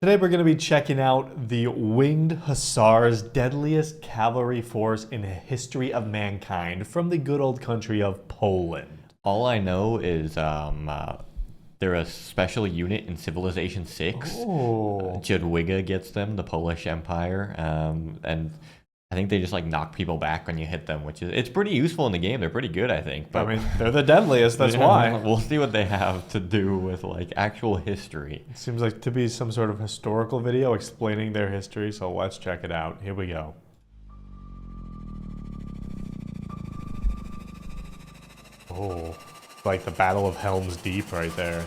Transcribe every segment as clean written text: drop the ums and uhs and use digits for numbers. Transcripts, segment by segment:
Today we're going to be checking out the Winged Hussars, deadliest cavalry force in the history of mankind from the good old country of Poland. All I know is they're a special unit in Civilization 6. Oh. Jadwiga gets them, the Polish Empire, and I think they just like knock people back when you hit them, which is it's pretty useful in the game. They're pretty good, I think. But I mean, they're the deadliest, that's yeah, why. We'll see what they have to do with like actual history. It seems like to be some sort of historical video explaining their history, so let's check it out. Here we go. Oh, like the Battle of Helm's Deep right there.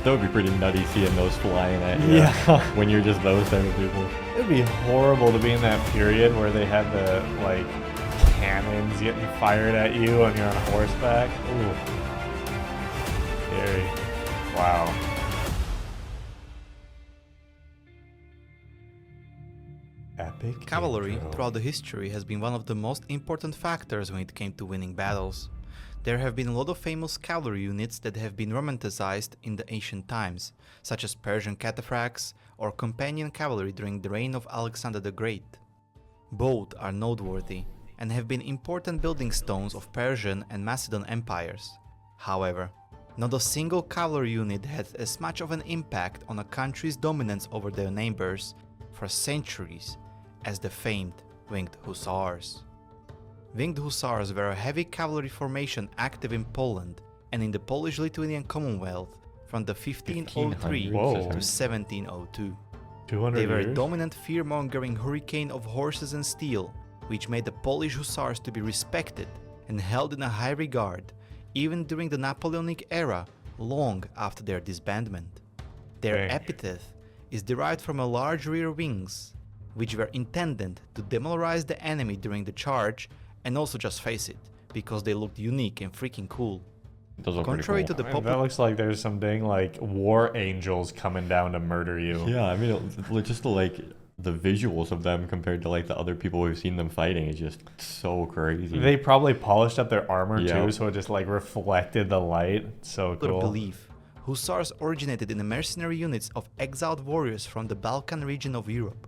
That would be pretty nutty seeing those flying at you. Yeah. When you're just those type of people. It'd be horrible to be in that period where they had the like cannons getting fired at you and you're on horseback. Ooh. Scary. Wow. Epic. Cavalry intro. throughout the history has been one of the most important factors when it came to winning battles. There have been a lot of famous cavalry units that have been romanticized in the ancient times, such as Persian cataphracts or companion cavalry during the reign of Alexander the Great. Both are noteworthy and have been important building stones of Persian and Macedon empires. However, not a single cavalry unit had as much of an impact on a country's dominance over their neighbors for centuries as the famed Winged Hussars. Winged Hussars were a heavy cavalry formation active in Poland and in the Polish-Lithuanian Commonwealth from the 1503 Whoa. to 1702. 200 They were a years? dominant fear-mongering hurricane of horses and steel, which made the Polish Hussars to be respected and held in a high regard even during the Napoleonic era, long after their disbandment. Their Dang. epithet is derived from a large rear wings, which were intended to demoralize the enemy during the charge and also just face it, because they looked unique and freaking cool. Those are Contrary pretty to the Man, popular that looks like there's some dang like war angels coming down to murder you. cool. Yeah, I mean, just like the visuals of them compared to like the other people we've seen them fighting is just so crazy. They probably polished up their armor Yeah. too, so it just like reflected the light. So cool. belief, Hussars originated in the mercenary units of exiled warriors from the Balkan region of Europe.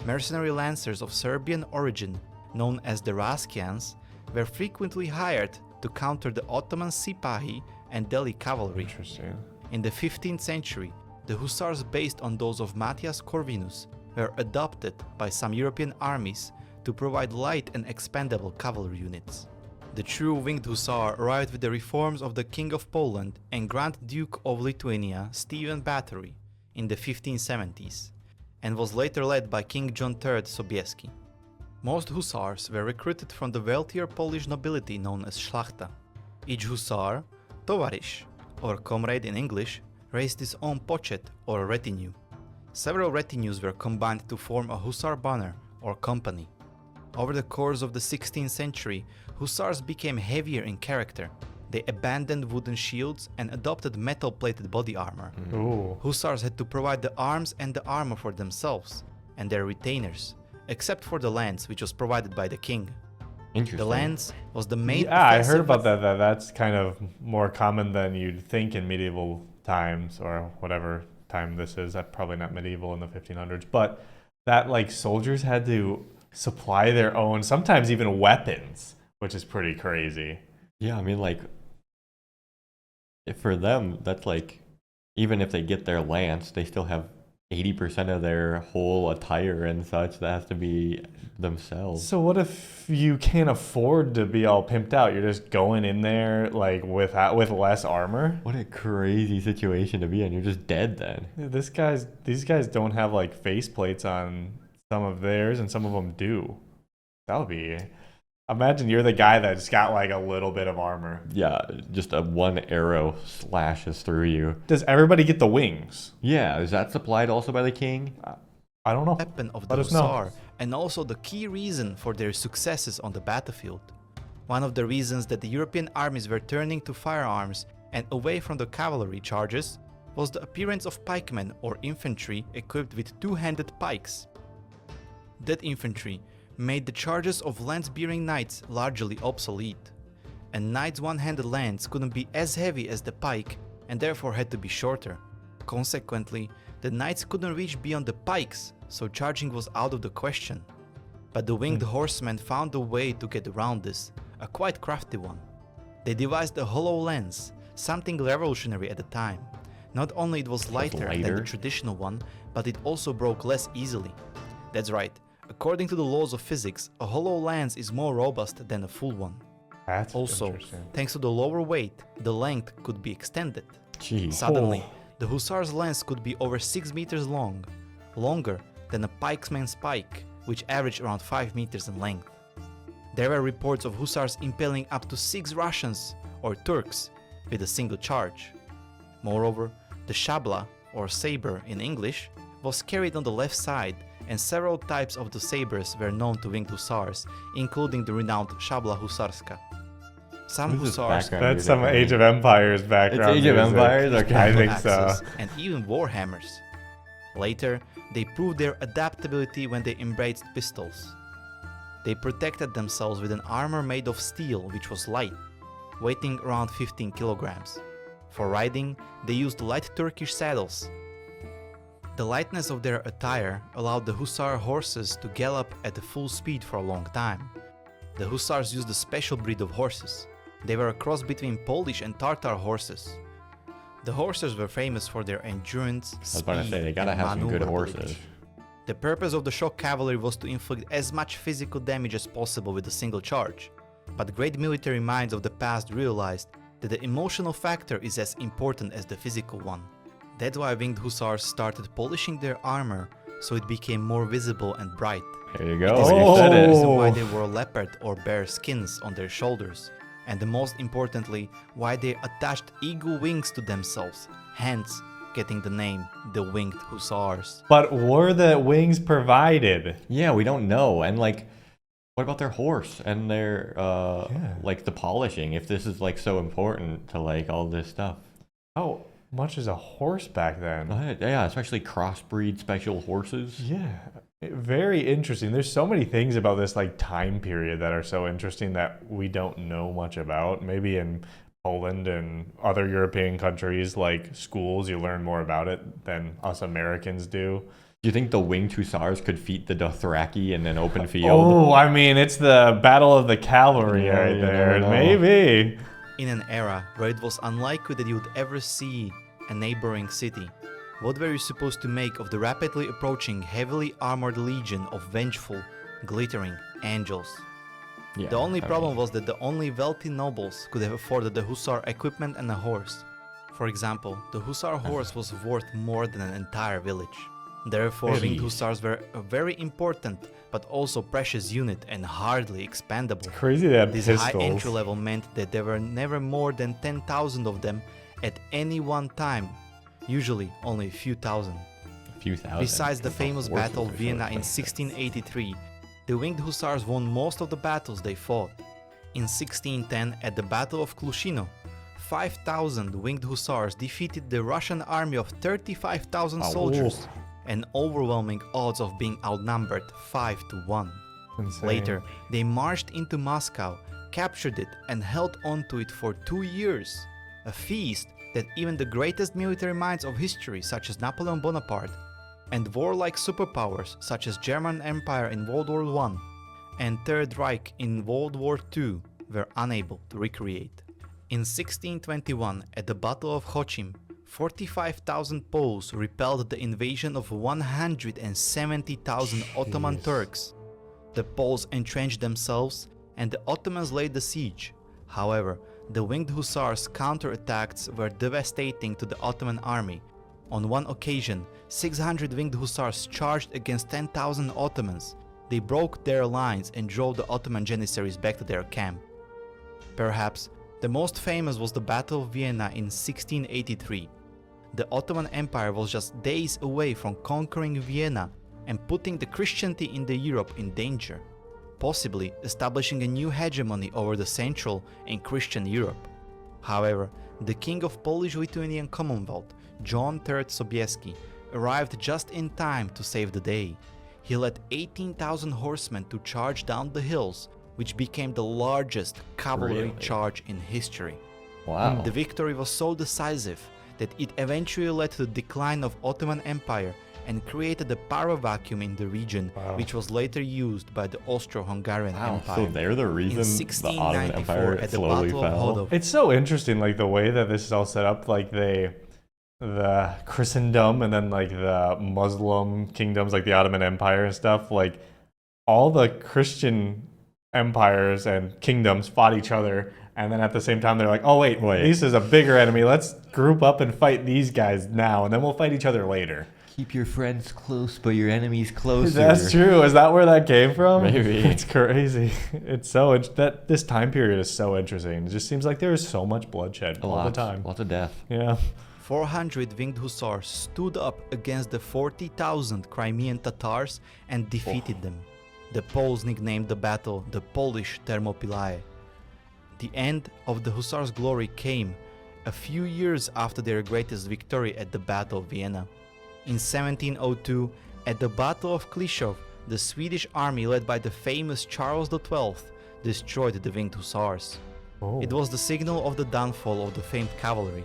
Mercenary lancers of Serbian origin, known as the Raskians, were frequently hired to counter the Ottoman Sipahi and Delhi cavalry. Interesting. In the 15th century, the Hussars based on those of Matthias Corvinus were adopted by some European armies to provide light and expendable cavalry units. The true Winged Hussar arrived with the reforms of the King of Poland and Grand Duke of Lithuania Stephen Bathory in the 1570s, and was later led by King John III Sobieski. Most Hussars were recruited from the wealthier Polish nobility known as Szlachta. Each Hussar, tovarищ, or comrade in English, raised his own pochet or retinue. Several retinues were combined to form a Hussar banner or company. Over the course of the 16th century, Hussars became heavier in character. They abandoned wooden shields and adopted metal-plated body armor. Ooh. Hussars had to provide the arms and the armor for themselves and their retainers, except for the lance, which was provided by the king. Interesting. The lance was the main Yeah, I heard offensive about that. That's kind of more common than you'd think in medieval times or whatever time this is. Probably not medieval in the 1500s, but that like soldiers had to supply their own, sometimes even weapons, which is pretty crazy. Yeah, I mean, like, for them, that's like, even if they get their lance, they still have 80% of their whole attire and such that has to be themselves. So what if you can't afford to be all pimped out? You're just going in there like with less armor? What a crazy situation to be in. You're just dead then. These guys don't have like face plates on some of theirs, and some of them do. That would be. Imagine you're the guy that's got like a little bit of armor. Yeah, just a one arrow slashes through you. Does everybody get the wings? Yeah, is that supplied also by the king? I don't know. weapon of the Let us know. Hussar and also the key reason for their successes on the battlefield. One of the reasons that the European armies were turning to firearms and away from the cavalry charges was the appearance of pikemen or infantry equipped with two-handed pikes. That infantry made the charges of lance-bearing knights largely obsolete. A knight's one-handed lance couldn't be as heavy as the pike and therefore had to be shorter. Consequently, the knights couldn't reach beyond the pikes, so charging was out of the question. But the winged horsemen found a way to get around this, a quite crafty one. They devised a hollow lance, something revolutionary at the time. Not only it was lighter than the traditional one, but it also broke less easily. That's right, according to the laws of physics, a hollow lance is more robust than a full one. That's Also, interesting. thanks to the lower weight, the length could be extended. Jeez. Suddenly, the Hussar's lance could be over 6 meters long, longer than a pikeman's pike, which averaged around 5 meters in length. There were reports of Hussars impaling up to 6 Russians or Turks with a single charge. Moreover, the shabla, or saber in English, was carried on the left side, and several types of the sabers were known to winged hussars, including the renowned shabla husarska. Some This is hussars background That's music some for me. Age of Empires background. Age of music. Empires? Okay. I think axes, so. and even warhammers. Later, they proved their adaptability when they embraced pistols. They protected themselves with an armor made of steel which was light, weighing around 15 kilograms. For riding, they used light Turkish saddles. The lightness of their attire allowed the hussar horses to gallop at a full speed for a long time. The hussars used a special breed of horses. They were a cross between Polish and Tartar horses. The horses were famous for their endurance, I was about to say, they gotta and have some good maneuverability. horses. The purpose of the shock cavalry was to inflict as much physical damage as possible with a single charge. But great military minds of the past realized that the emotional factor is as important as the physical one. That's why winged hussars started polishing their armor so it became more visible and bright. There you go. This is You also said the it. reason why they wore leopard or bear skins on their shoulders, and the most importantly, why they attached eagle wings to themselves, hence getting the name the winged hussars. But were the wings provided? Yeah, we don't know. And like, what about their horse and their like the polishing? If this is like so important to like all this stuff. How much is a horse back then? Yeah, especially crossbreed special horses. Yeah, very interesting. There's so many things about this like time period that are so interesting that we don't know much about. Maybe in Poland and other European countries, like schools, you learn more about it than us Americans do. Do you think the winged hussars could feat the Dothraki in an open field? Oh, I mean, it's the battle of the cavalry Yeah, right you there. never know. Maybe. In an era where it was unlikely that you would ever see a neighboring city, what were you supposed to make of the rapidly approaching heavily armored legion of vengeful, glittering angels? Yeah, The only I problem mean, was that the only wealthy nobles could have afforded the hussar equipment and a horse. For example, the hussar horse was worth more than an entire village. Therefore, Really? winged hussars were a very important but also precious unit and hardly expendable. Crazy they had This high pistols. entry level meant that there were never more than 10,000 of them at any one time, usually only a few thousand. a few thousand. Besides the because famous horses Battle of are so Vienna in expensive. 1683, the winged hussars won most of the battles they fought. In 1610, at the Battle of Klushino, 5,000 winged hussars defeated the Russian army of 35,000 Oh. soldiers, an overwhelming odds of being outnumbered 5-1. Insane. Later, they marched into Moscow, captured it, and held on to it for 2 years. A feast that even the greatest military minds of history, such as Napoleon Bonaparte, and warlike superpowers such as German Empire in World War I and Third Reich in World War II, were unable to recreate. In 1621, at the Battle of Chochim, 45,000 Poles repelled the invasion of 170,000 Ottoman Jeez. Turks. The Poles entrenched themselves and the Ottomans laid the siege. However, the winged hussars' counterattacks were devastating to the Ottoman army. On one occasion, 600 winged hussars charged against 10,000 Ottomans. They broke their lines and drove the Ottoman janissaries back to their camp. Perhaps the most famous was the Battle of Vienna in 1683. The Ottoman Empire was just days away from conquering Vienna and putting the Christianity in the Europe in danger. possibly establishing a new hegemony over the Central and Christian Europe. However, the king of Polish-Lithuanian Commonwealth, John III Sobieski, arrived just in time to save the day. He led 18,000 horsemen to charge down the hills, which became the largest cavalry Really? charge in history. Wow. The victory was so decisive that it eventually led to the decline of Ottoman Empire and created a power vacuum in the region, Wow. which was later used by the Austro-Hungarian Wow. Empire. So they're the in reason the Ottoman 1694 Empire at the slowly Battle of fell. Hodov. It's so interesting, like the way that this is all set up, like the Christendom and then like the Muslim kingdoms, like the Ottoman Empire and stuff. Like all the Christian empires and kingdoms fought each other, and then at the same time they're like, oh wait, this is a bigger enemy. Let's group up and fight these guys now, and then we'll fight each other later. Keep your friends close, but your enemies closer. That's true. Is that where that came from? Maybe. It's crazy. It's so that this time period is so interesting. It just seems like there is so much bloodshed all the time. Lots of death. Yeah. 400 winged hussars stood up against the 40,000 Crimean Tatars and defeated them. The Poles nicknamed the battle the Polish Thermopylae. The end of the hussars' glory came a few years after their greatest victory at the Battle of Vienna. In 1702, at the Battle of Klishov, the Swedish army led by the famous Charles XII destroyed the winged hussars. Oh. It was the signal of the downfall of the famed cavalry.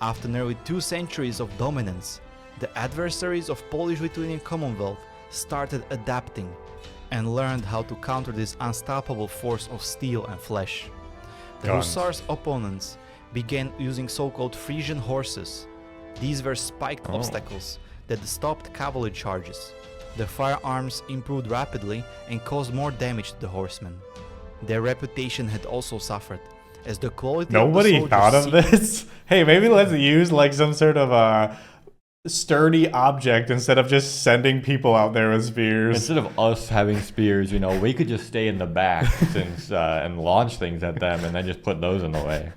After nearly 2 centuries of dominance, the adversaries of Polish-Lithuanian Commonwealth started adapting and learned how to counter this unstoppable force of steel and flesh. The Guns. hussars' opponents began using so-called Frisian horses. These were spiked obstacles that stopped cavalry charges. The firearms improved rapidly and caused more damage to the horsemen. Their reputation had also suffered, as the quality Nobody of the thought of soldiers this. Hey, maybe let's use like some sort of a sturdy object instead of just sending people out there with spears. Instead of us having spears, we could just stay in the back and launch things at them and then just put those in the way.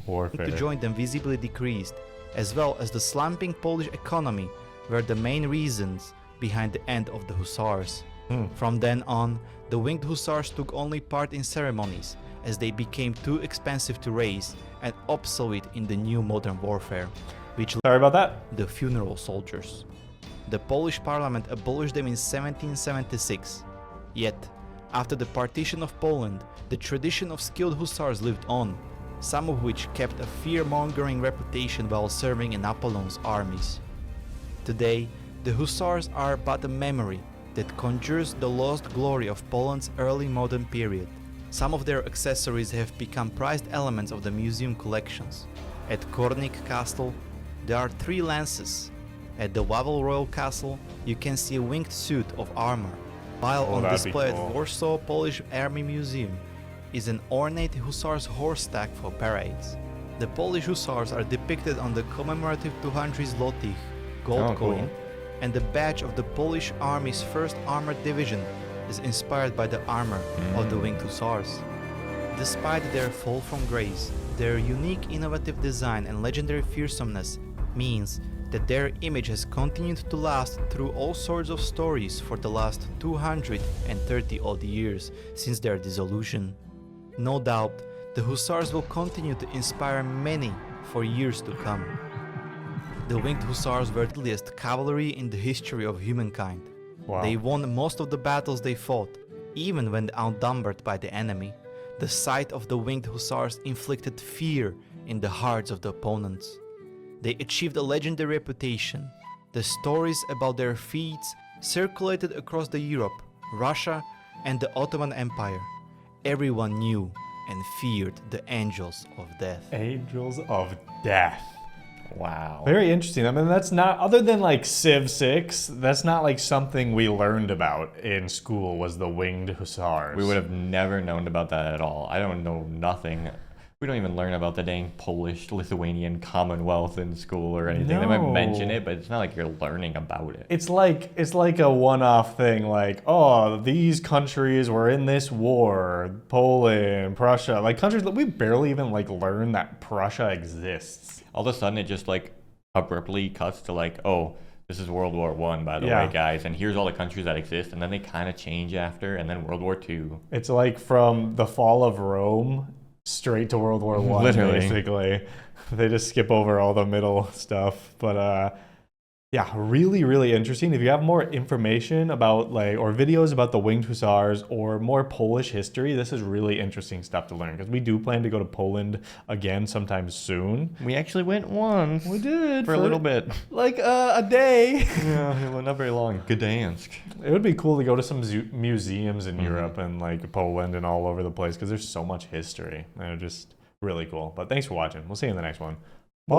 Warfare. to join them visibly decreased, as well as the slumping Polish economy were the main reasons behind the end of the hussars. From then on, the winged hussars took only part in ceremonies, as they became too expensive to raise and obsolete in the new modern warfare, which Sorry about that. the funeral soldiers. The Polish parliament abolished them in 1776. Yet, after the partition of Poland, the tradition of skilled hussars lived on, some of which kept a fear-mongering reputation while serving in Napoleon's armies. Today, the hussars are but a memory that conjures the lost glory of Poland's early modern period. Some of their accessories have become prized elements of the museum collections. At Kornik Castle, there are 3 lances. At the Wawel Royal Castle, you can see a winged suit of armor, while on that'd be display cool. at Warsaw Polish Army Museum is an ornate hussars horse stack for parades. The Polish hussars are depicted on the commemorative 200 złotych gold Cool. coin, and the badge of the Polish Army's 1st Armored Division is inspired by the armor of the winged hussars. Despite their fall from grace, their unique innovative design and legendary fearsomeness means that their image has continued to last through all sorts of stories for the last 230 odd years since their dissolution. No doubt, the hussars will continue to inspire many for years to come. The winged hussars were the deadliest cavalry in the history of humankind. Wow. They won most of the battles they fought, even when outnumbered by the enemy. The sight of the winged hussars inflicted fear in the hearts of the opponents. They achieved a legendary reputation. The stories about their feats circulated across the Europe, Russia, and the Ottoman Empire. Everyone knew and feared the angels of death. Angels of Death. Wow. Very interesting. I mean, that's not, other than like Civ 6, that's not like something we learned about in school, was the winged hussars. We would have never known about that at all. I don't know nothing. We don't even learn about the dang Polish-Lithuanian Commonwealth in school or anything. They might mention it, but it's not like you're learning about it. It's like a one-off thing, like, oh, these countries were in this war, Poland, Prussia, like countries that we barely even like learn that Prussia exists. All of a sudden, it just like abruptly cuts to like, oh, This is World War One, by the Yeah. way, guys. And here's all the countries that exist, and then they kind of change after, and then World War Two. It's like from the fall of Rome straight to World War One. Literally. Basically. They just skip over all the middle stuff. But yeah, really, really interesting. If you have more information about or videos about the Winged Hussars or more Polish history, this is really interesting stuff to learn because we do plan to go to Poland again sometime soon. We actually went once. We did for a little bit. Like a day. Yeah, well, not very long. Gdansk. It would be cool to go to some museums in Europe and Poland and all over the place because there's so much history. And it's just really cool. But thanks for watching. We'll see you in the next one. Bye.